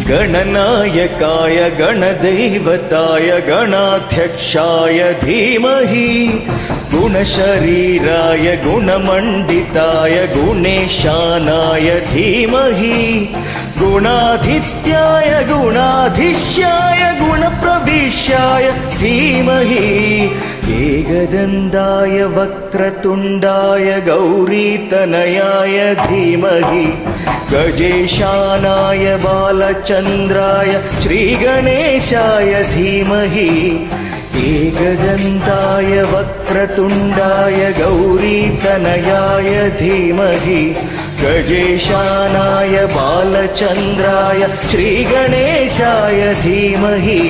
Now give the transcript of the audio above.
गणनायकाय गणदैवताय गणाध्यक्षाय धीमहि गुणशरीराय गुणमण्डिताय गुणेशानाय धीमहि गुणाधित्याय गुणाधीश्याय गुणप्रविश्याय धीमहि एकदन्ताय वक्रतुण्डाय गौरीतनयाय धीमहि गजेशानाय बालचन्द्राय श्रीगणेशाय धीमहि एकदन्ताय वक्रतुण्डाय गौरीतनयाय धीमहि गजेशानाय बालचन्द्राय श्रीगणेशाय धीमहि